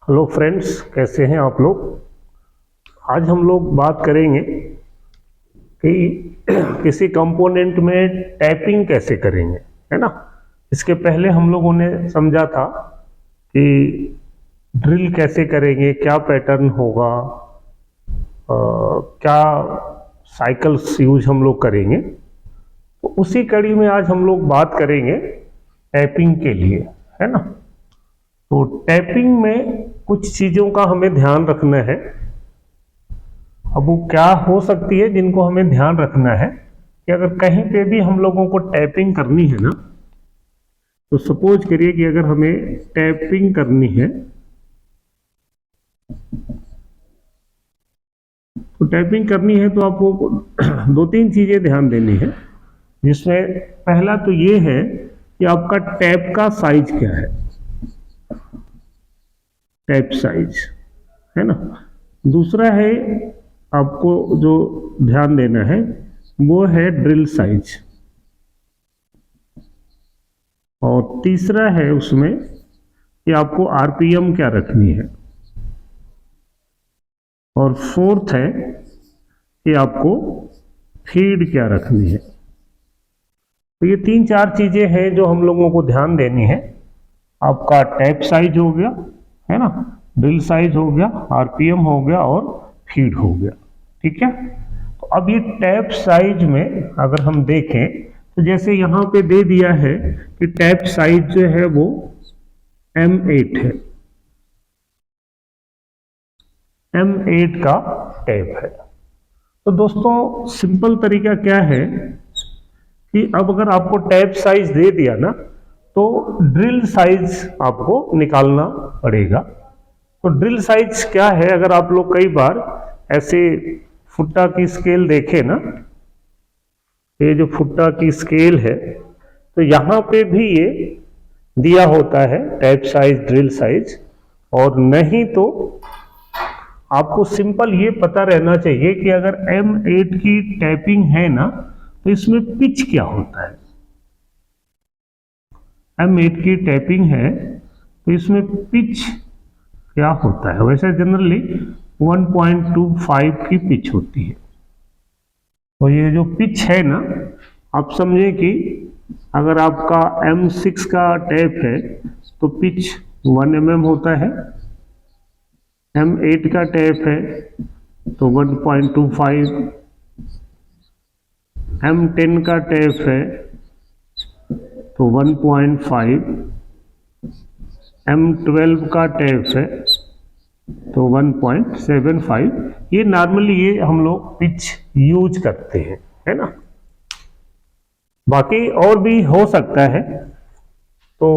Hello friends, कैसे हैं आप लोग। आज हम लोग बात करेंगे कि किसी कंपोनेंट में टैपिंग कैसे करेंगे, है ना। इसके पहले हम लोगों ने समझा था कि ड्रिल कैसे करेंगे, क्या पैटर्न होगा, क्या साइकिल्स यूज हम लोग करेंगे। तो उसी कड़ी में आज हम लोग बात करेंगे टैपिंग के लिए, है ना। तो टैपिंग में कुछ चीज़ों का हमें ध्यान रखना है। अब वो क्या हो सकती है जिनको हमें ध्यान रखना है कि अगर कहीं पे भी हम लोगों को टैपिंग करनी है ना, तो सपोज करिए कि अगर हमें टैपिंग करनी है तो टैपिंग करनी है तो आपको दो तीन चीज़ें ध्यान देनी है, जिसमें पहला तो ये है कि आपका टैप का साइज क्या है, टैप साइज, है ना। दूसरा है आपको जो ध्यान देना है वो है ड्रिल साइज, और तीसरा है उसमें कि आपको आरपीएम क्या रखनी है, और फोर्थ है कि आपको फीड क्या रखनी है। तो ये तीन चार चीजें हैं जो हम लोगों को ध्यान देनी है। आपका टैप साइज हो गया, है ना, ड्रिल साइज हो गया, आरपीएम हो गया और फीड हो गया, ठीक है। तो अब ये टैप साइज में अगर हम देखें तो जैसे यहाँ पे दे दिया है कि टैप साइज जो है वो M8 है, M8 का टैप है। तो दोस्तों सिंपल तरीका क्या है कि अब अगर आपको टैप साइज दे दिया ना, तो ड्रिल साइज आपको निकालना पड़ेगा। तो ड्रिल साइज क्या है, अगर आप लोग कई बार ऐसे फुट्टा की स्केल देखें ना, ये जो फुट्टा की स्केल है, तो यहाँ पे भी ये दिया होता है टैप साइज, ड्रिल साइज। और नहीं तो आपको सिंपल ये पता रहना चाहिए कि अगर M8 की टैपिंग है ना, तो इसमें पिच क्या होता है। M8 की टैपिंग है तो इसमें पिच क्या होता है। वैसे जनरली 1.25 की पिच होती है। तो ये जो पिच है ना, आप समझे कि अगर आपका M6 का टैप है तो पिच 1 mm होता है, M8 का टैप है तो 1.25, M10 का टैप है तो 1.5, M12 का टैप है तो 1.75। ये नॉर्मली ये हम लोग पिच यूज करते हैं, है ना। बाकी और भी हो सकता है। तो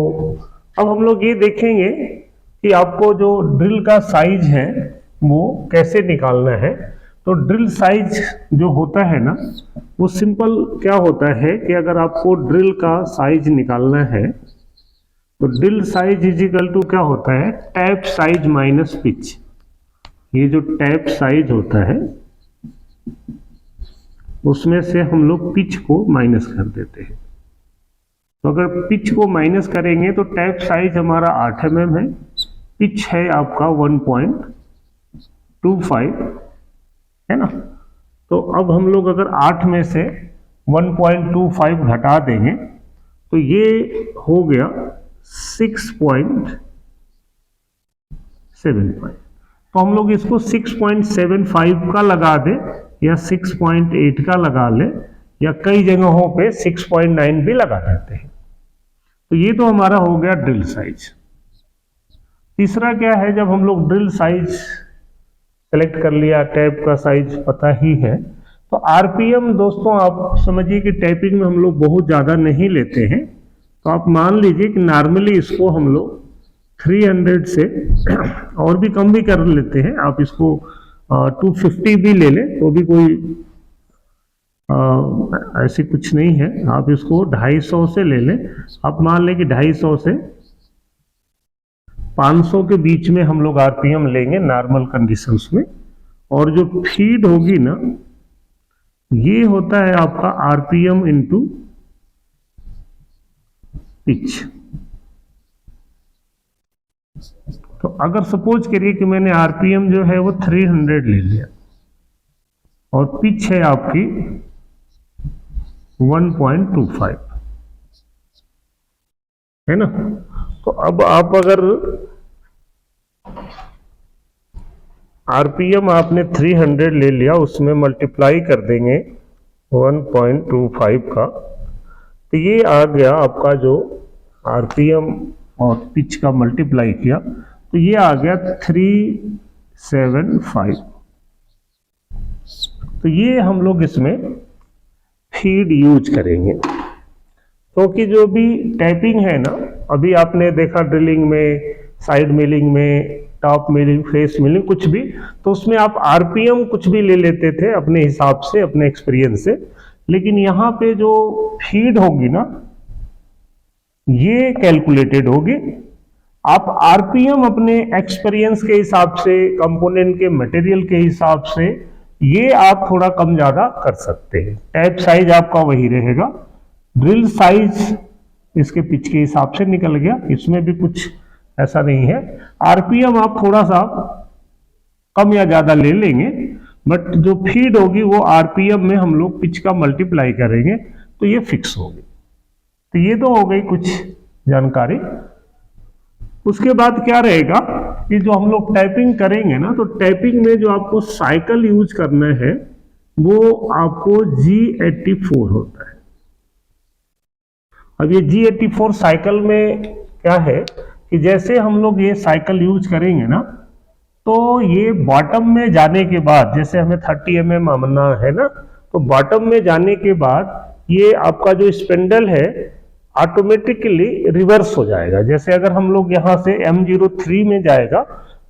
अब हम लोग ये देखेंगे कि आपको जो ड्रिल का साइज है वो कैसे निकालना है। तो ड्रिल साइज जो होता है ना, वो सिंपल क्या होता है कि अगर आपको ड्रिल का साइज निकालना है तो drill size is equal to क्या होता है, टैप साइज माइनस पिच। ये जो टैप साइज होता है उसमें से हम लोग पिच को माइनस कर देते हैं। तो अगर पिच को माइनस करेंगे तो टैप साइज हमारा 8 mm है, पिच है आपका 1.25, है ना। तो अब हम लोग अगर 8 में से 1.25 घटा देंगे तो ये हो गया 6.75। तो हम लोग इसको 6.75 का लगा दें या 6.8 का लगा ले, या कई जगहों पे 6.9 भी लगा देते हैं। तो ये तो हमारा हो गया ड्रिल साइज। तीसरा क्या है, जब हम लोग ड्रिल साइज सेलेक्ट कर लिया, टैप का साइज पता ही है, तो आरपीएम दोस्तों आप समझिए कि टैपिंग में हम लोग बहुत ज़्यादा नहीं लेते हैं। तो आप मान लीजिए कि नॉर्मली इसको हम लोग 300 से और भी कम भी कर लेते हैं। आप इसको 250 भी ले लें तो भी कोई ऐसी कुछ नहीं है। आप इसको 250 से ले लें। आप मान लें कि 250 से 500 के बीच में हम लोग आरपीएम लेंगे नॉर्मल कंडीशंस में। और जो फीड होगी ना, ये होता है आपका आरपीएम इनटू पिच। तो अगर सपोज करिए कि मैंने आरपीएम जो है वो 300 ले लिया और पिच है आपकी 1.25, है ना। तो अब आप अगर आरपीएम आपने 300 ले लिया, उसमें मल्टीप्लाई कर देंगे 1.25 का, तो ये आ गया आपका जो आरपीएम और पिच का मल्टीप्लाई किया तो ये आ गया 375। तो ये हम लोग इसमें फीड यूज करेंगे, क्योंकि जो भी टैपिंग है ना, अभी आपने देखा ड्रिलिंग में, साइड मिलिंग में, टॉप मिलिंग, फेस मिलिंग, कुछ भी, तो उसमें आप आरपीएम कुछ भी ले लेते थे अपने हिसाब से, अपने एक्सपीरियंस से। लेकिन यहाँ पे जो फीड होगी ना, ये कैलकुलेटेड होगी। आप आरपीएम अपने एक्सपीरियंस के हिसाब से, कंपोनेंट के मटेरियल के हिसाब से, ये आप थोड़ा कम ज्यादा कर सकते हैं। टैप साइज आपका वही रहेगा, ड्रिल साइज इसके पिच के हिसाब से निकल गया, इसमें भी कुछ ऐसा नहीं है। आरपीएम आप थोड़ा सा कम या ज्यादा ले लेंगे, बट जो फीड होगी वो आरपीएम में हम लोग पिच का मल्टीप्लाई करेंगे तो ये फिक्स होगी। तो ये तो हो गई कुछ जानकारी। उसके बाद क्या रहेगा कि जो हम लोग टैपिंग करेंगे ना, तो टैपिंग में जो आपको साइकिल यूज करना है वो आपको G84 होता है। अब ये G84 साइकिल में क्या है कि जैसे हम लोग ये साइकिल यूज करेंगे ना, तो ये बॉटम में जाने के बाद, जैसे हमें 30 mm मामना है ना, तो बॉटम में जाने के बाद ये आपका जो स्पिंडल है ऑटोमेटिकली रिवर्स हो जाएगा। जैसे अगर हम लोग यहाँ से M03 में जाएगा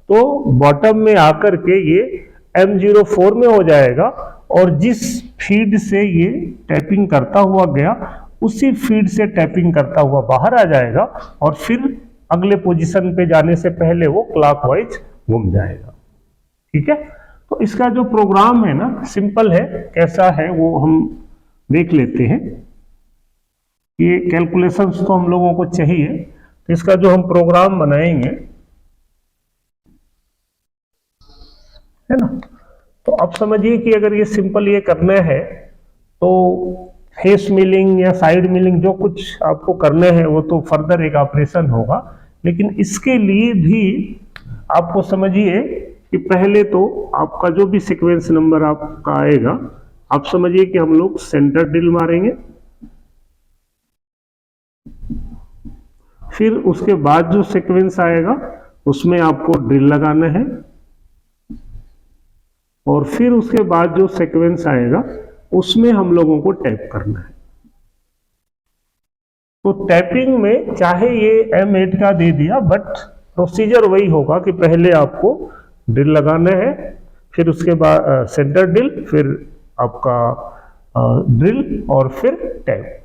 तो बॉटम में आकर के ये M04 में हो जाएगा, और जिस फीड से ये टैपिंग करता हुआ गया उसी फीड से टैपिंग करता हुआ बाहर आ जाएगा, और फिर अगले पोजीशन पे जाने से पहले वो क्लॉकवाइज घूम जाएगा। ठीक है, तो इसका जो प्रोग्राम है ना, सिंपल है, कैसा है वो हम देख लेते हैं। ये कैलकुलेशंस तो हम लोगों को चाहिए, तो इसका जो हम प्रोग्राम बनाएंगे, है ना, तो अब समझिए कि अगर ये सिंपल ये करना है तो फेस मिलिंग या साइड मिलिंग जो कुछ आपको करने हैं वो तो फर्दर एक ऑपरेशन होगा, लेकिन इसके लिए भी आपको समझिए कि पहले तो आपका जो भी सीक्वेंस नंबर आपका आएगा, आप समझिए कि हम लोग सेंटर ड्रिल मारेंगे, फिर उसके बाद जो सीक्वेंस आएगा उसमें आपको ड्रिल लगाना है, और फिर उसके बाद जो सीक्वेंस आएगा उसमें हम लोगों को टैप करना है। तो टैपिंग में चाहे ये M8 का दे दिया, बट प्रोसीजर वही होगा कि पहले आपको ड्रिल लगाना है, फिर उसके बाद सेंटर ड्रिल, फिर आपका ड्रिल, और फिर टैप।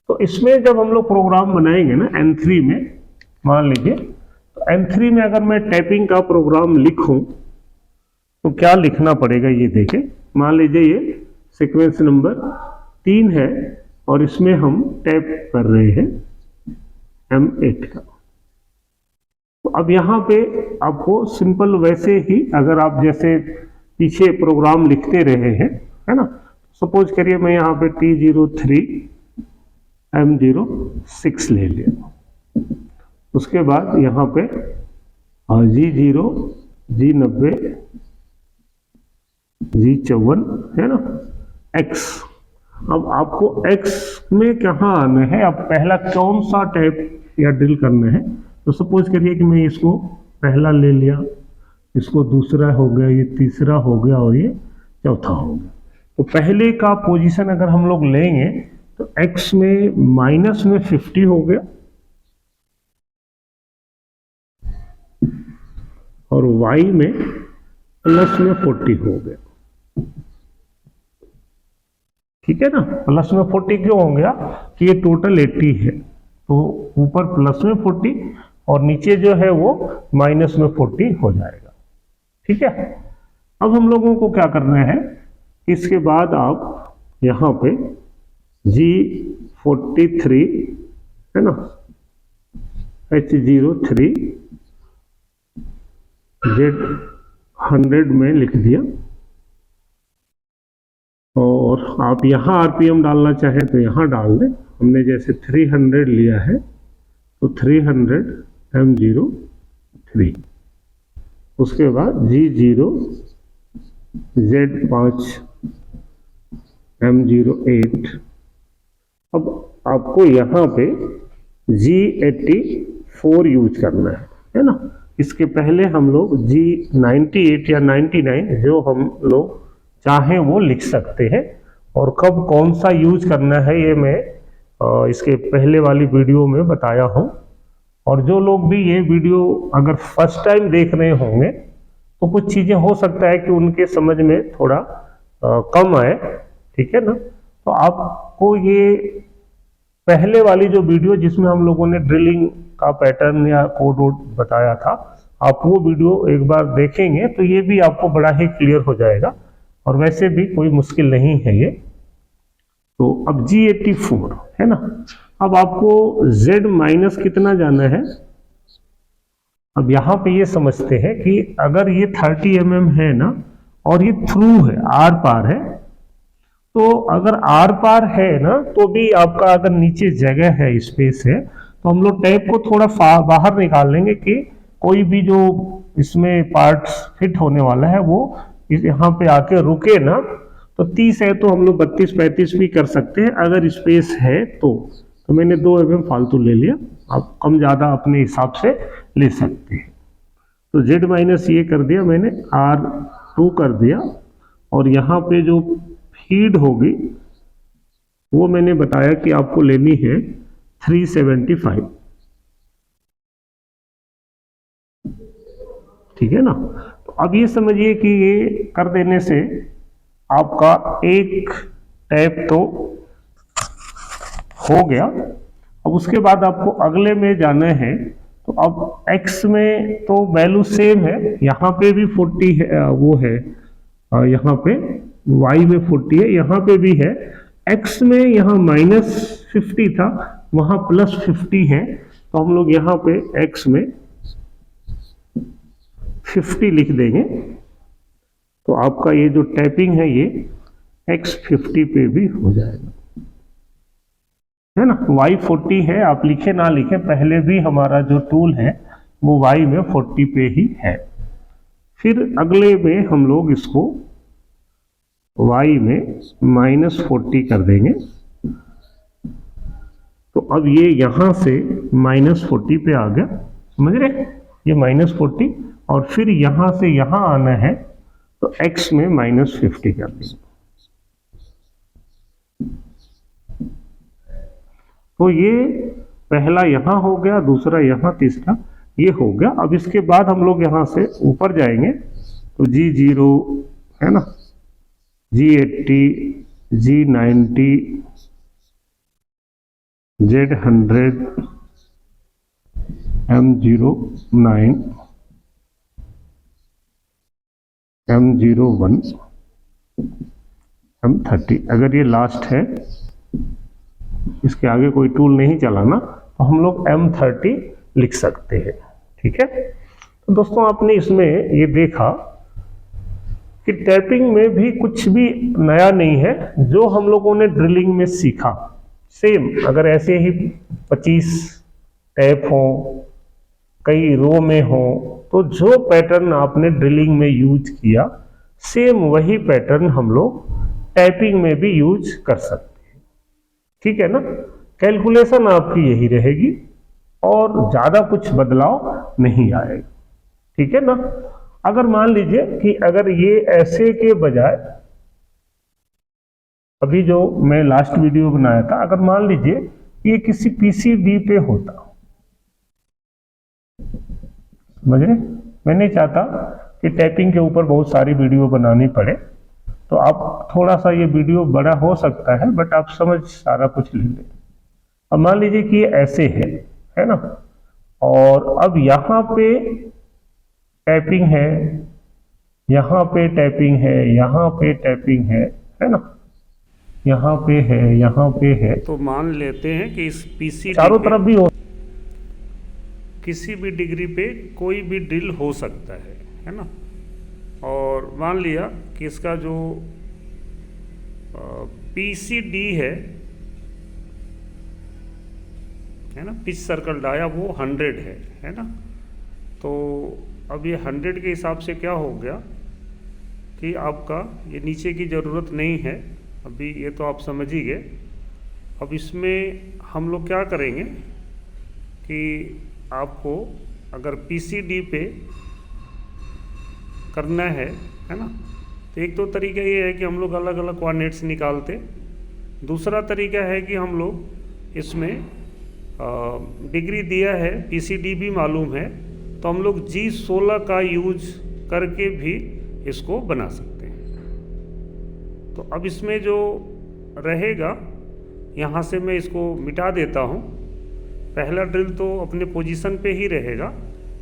तो इसमें जब हम लोग प्रोग्राम बनाएंगे ना N3 में, मान लीजिए तो N3 में अगर मैं टैपिंग का प्रोग्राम लिखूं तो क्या लिखना पड़ेगा ये देखें। मान लीजिए ये सीक्वेंस नंबर 3 है और इसमें हम टैप कर रहे हैं M8 का। तो अब यहाँ पे आपको सिंपल वैसे ही, अगर आप जैसे पीछे प्रोग्राम लिखते रहे हैं, है ना, सपोज करिए मैं यहाँ पे T03 M06 ले लिया, उसके बाद यहाँ पे G0 G90 G54 है ना, X। अब आपको X में कहाँ आना है, अब पहला कौन सा टैप या ड्रिल करना है, तो सपोज करिए कि मैं इसको पहला ले लिया, इसको दूसरा हो गया, ये तीसरा हो गया, और ये चौथा हो गया। तो पहले का पोजीशन अगर हम लोग लेंगे तो X में माइनस में 50 हो गया, और Y में प्लस में 40 हो गया। ठीक है ना, प्लस में 40 क्यों हो गया कि ये टोटल 80 है, तो ऊपर प्लस में 40 और नीचे जो है वो माइनस में 40 हो जाएगा। ठीक है, अब हम लोगों को क्या करना है, इसके बाद आप यहाँ पे G43 है ना, H03 Z100 में लिख दिया, और आप यहाँ आरपीएम डालना चाहें तो यहाँ डाल दें। हमने जैसे 300 लिया है तो 300 M03, उसके बाद G0 Z5 M08। अब आपको यहाँ पे G84 यूज करना है ना। इसके पहले हम लोग G98 या 99 जो हम लोग चाहें वो लिख सकते हैं, और कब कौन सा यूज करना है ये मैं इसके पहले वाली वीडियो में बताया हूँ। और जो लोग भी ये वीडियो अगर फर्स्ट टाइम देख रहे होंगे तो कुछ चीज़ें हो सकता है कि उनके समझ में थोड़ा कम आए, ठीक है ना। तो आपको ये पहले वाली जो वीडियो जिसमें हम लोगों ने ड्रिलिंग का पैटर्न या कोड वोड बताया था, आप वो वीडियो एक बार देखेंगे तो ये भी आपको बड़ा ही क्लियर हो जाएगा, और वैसे भी कोई मुश्किल नहीं है ये। तो अब G84 है ना। अब आपको Z माइनस कितना जाना है। अब यहाँ पे ये समझते हैं कि अगर ये 30 mm है ना और ये थ्रू है, आर पार है, तो अगर आर पार है ना तो भी आपका अगर नीचे जगह है, स्पेस है, तो हम लोग टैप को थोड़ा बाहर निकाल लेंगे कि कोई भी जो इसमें पार्ट्स फिट होने वाला है वो यहाँ पे आके रुके ना। तो 30 है तो हम लोग 32-35 भी कर सकते हैं अगर स्पेस है तो मैंने 2 mm फालतू ले लिया, आप कम ज़्यादा अपने हिसाब से ले सकते हैं। तो Z माइनस ये कर दिया मैंने, R2 कर दिया, और यहाँ पे जो फीड होगी वो मैंने बताया कि आपको लेनी है 375, ठीक है ना। तो अब ये समझिए कि ये कर देने से आपका एक टैप तो हो गया। अब उसके बाद आपको अगले में जाना है, तो अब x में तो वैल्यू सेम है, यहाँ पे भी 40 है, वो है यहाँ पे y में 40 है, यहाँ पे भी है। x में यहाँ -50 था, वहाँ +50 है, तो हम लोग यहाँ पे x में 50 लिख देंगे। तो आपका ये जो टैपिंग है ये x50 पे भी हो जाएगा, है ना। y40 है, आप लिखे ना लिखे, पहले भी हमारा जो टूल है वो y में 40 पे ही है। फिर अगले में हम लोग इसको y में -40 कर देंगे। तो अब ये यहां से -40 पे आ गया, समझ रहे, ये -40, और फिर यहां से यहां आना है तो x में -50 कर देंगे। तो ये पहला यहां हो गया, दूसरा यहां, तीसरा ये हो गया। अब इसके बाद हम लोग यहां से ऊपर जाएंगे तो G0 है ना, G80, G90, Z100, M09, M01, M30। अगर ये लास्ट है, इसके आगे कोई टूल नहीं चलाना, तो हम लोग M30 लिख सकते हैं, ठीक है। तो दोस्तों आपने इसमें ये देखा कि टैपिंग में भी कुछ भी नया नहीं है, जो हम लोगों ने ड्रिलिंग में सीखा सेम। अगर ऐसे ही 25 टैप हो, कई रो में हो, तो जो पैटर्न आपने ड्रिलिंग में यूज किया सेम वही पैटर्न हम लोग टैपिंग में भी यूज कर सकते हैं, ठीक है ना। कैलकुलेशन आपकी यही रहेगी और ज़्यादा कुछ बदलाव नहीं आएगा, ठीक है ना। अगर मान लीजिए कि अगर ये ऐसे के बजाय, अभी जो मैं लास्ट वीडियो बनाया था, अगर मान लीजिए ये किसी PCB पे होता, समझ रहे, मैं नहीं चाहता कि टैपिंग के ऊपर बहुत सारी वीडियो बनानी पड़े, तो आप थोड़ा सा ये वीडियो बड़ा हो सकता है, बट आप समझ सारा कुछ ले लें। अब मान लीजिए कि ये ऐसे है ना, और अब यहाँ पे टैपिंग है, यहाँ पे टैपिंग है, यहाँ पे टैपिंग है ना, यहाँ पे है, यहाँ पे है। तो मान लेते हैं कि इस पीसी चारों तरफ भी हो, किसी भी डिग्री पे कोई भी ड्रिल हो सकता है है ना। और मान लिया कि इसका जो PCD है ना, पिच सर्कल डाया, वो 100 है ना। तो अब ये 100 के हिसाब से क्या हो गया कि आपका ये नीचे की ज़रूरत नहीं है अभी, ये तो आप समझ ही गए। अब इसमें हम लोग क्या करेंगे कि आपको अगर PCD पे करना है ना, तो एक तो तरीका ये है कि हम लोग अलग अलग कोऑर्डिनेट्स निकालते। दूसरा तरीका है कि हम लोग इसमें डिग्री दिया है, PCD भी मालूम है, तो हम लोग G16 का यूज करके भी इसको बना सकते हैं। तो अब इसमें जो रहेगा, यहाँ से मैं इसको मिटा देता हूँ। पहला ड्रिल तो अपने पोजीशन पे ही रहेगा,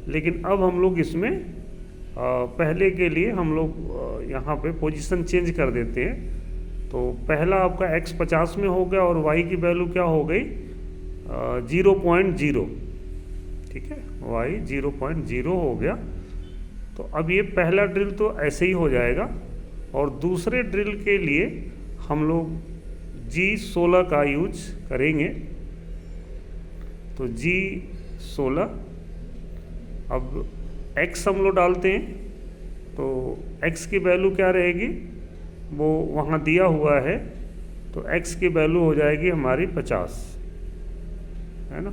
लेकिन अब हम लोग इसमें पहले के लिए हम लोग यहाँ पे पोजीशन चेंज कर देते हैं। तो पहला आपका X 50 में हो गया और Y की वैल्यू क्या हो गई 0.0, ठीक है, Y 0.0 हो गया। तो अब ये पहला ड्रिल तो ऐसे ही हो जाएगा, और दूसरे ड्रिल के लिए हम लोग G16 का यूज करेंगे। तो G16, अब X हम लोग डालते हैं, तो X की वैल्यू क्या रहेगी, वो वहाँ दिया हुआ है, तो X की वैल्यू हो जाएगी हमारी 50, है ना।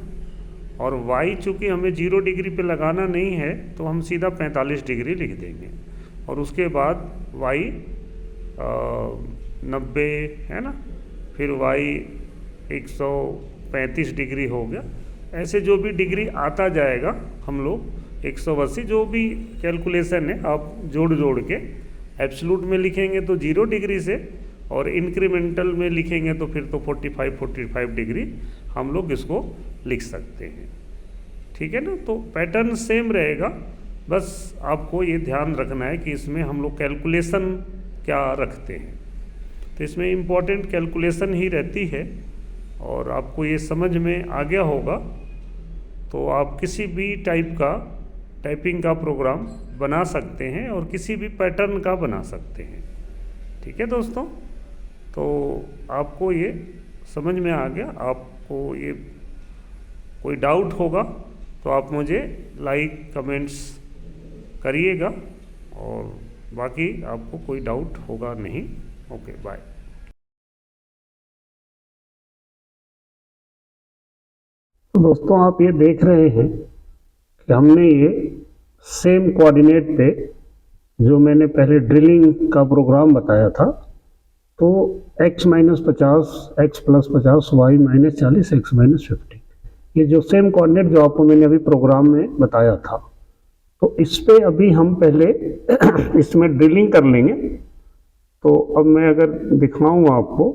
और Y चूँकि हमें 0 डिग्री पे लगाना नहीं है, तो हम सीधा 45 डिग्री लिख देंगे। और उसके बाद Y 90 है ना, फिर Y 135 डिग्री हो गया। ऐसे जो भी डिग्री आता जाएगा हम लोग 180, जो भी कैलकुलेशन है आप जोड़ जोड़ के, एब्सोल्यूट में लिखेंगे तो 0 डिग्री से, और इंक्रीमेंटल में लिखेंगे तो फिर तो 45 डिग्री हम लोग इसको लिख सकते हैं, ठीक है ना। तो पैटर्न सेम रहेगा, बस आपको ये ध्यान रखना है कि इसमें हम लोग कैलकुलेशन क्या रखते हैं। तो इसमें इम्पॉर्टेंट कैलकुलेशन ही रहती है, और आपको ये समझ में आ गया होगा तो आप किसी भी टाइप का टाइपिंग का प्रोग्राम बना सकते हैं और किसी भी पैटर्न का बना सकते हैं, ठीक है दोस्तों। तो आपको ये समझ में आ गया। आपको ये कोई डाउट होगा तो आप मुझे लाइक कमेंट्स करिएगा, और बाकी आपको कोई डाउट होगा नहीं। Okay, bye. तो दोस्तों आप ये देख रहे हैं कि हमने ये सेम कोऑर्डिनेट पे जो मैंने पहले ड्रिलिंग का प्रोग्राम बताया था, तो x - 50, x + 50, y - 40, x - 50, ये जो सेम कोऑर्डिनेट जो आपको मैंने अभी प्रोग्राम में बताया था, तो इस पे अभी हम पहले इसमें ड्रिलिंग कर लेंगे। तो अब मैं अगर दिखाऊँ आपको,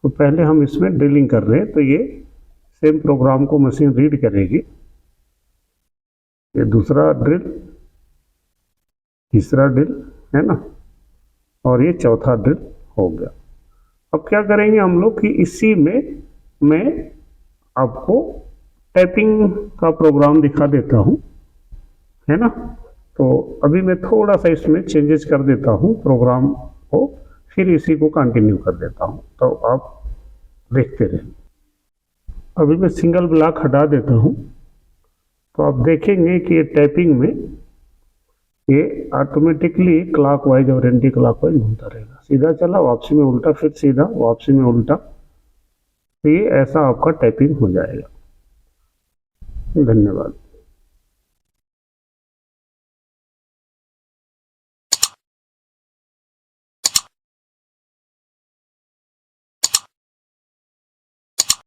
तो पहले हम इसमें ड्रिलिंग कर रहे हैं, तो ये सेम प्रोग्राम को मशीन रीड करेगी। ये दूसरा ड्रिल, तीसरा ड्रिल, है ना, और ये चौथा ड्रिल हो गया। अब क्या करेंगे हम लोग कि इसी में मैं आपको टाइपिंग का प्रोग्राम दिखा देता हूँ, है ना। तो अभी मैं थोड़ा सा इसमें चेंजेस कर देता हूँ प्रोग्राम को, फिर इसी को कंटिन्यू कर देता हूँ, तो आप देखते रहें। अभी मैं सिंगल ब्लॉक हटा देता हूँ, तो आप देखेंगे कि ये टाइपिंग में ये ऑटोमेटिकली क्लॉकवाइज और एंटी क्लॉकवाइज घूमता रहेगा। सीधा चला, वापसी में उल्टा, फिर सीधा, वापसी में उल्टा। तो ये ऐसा आपका टाइपिंग हो जाएगा। धन्यवाद।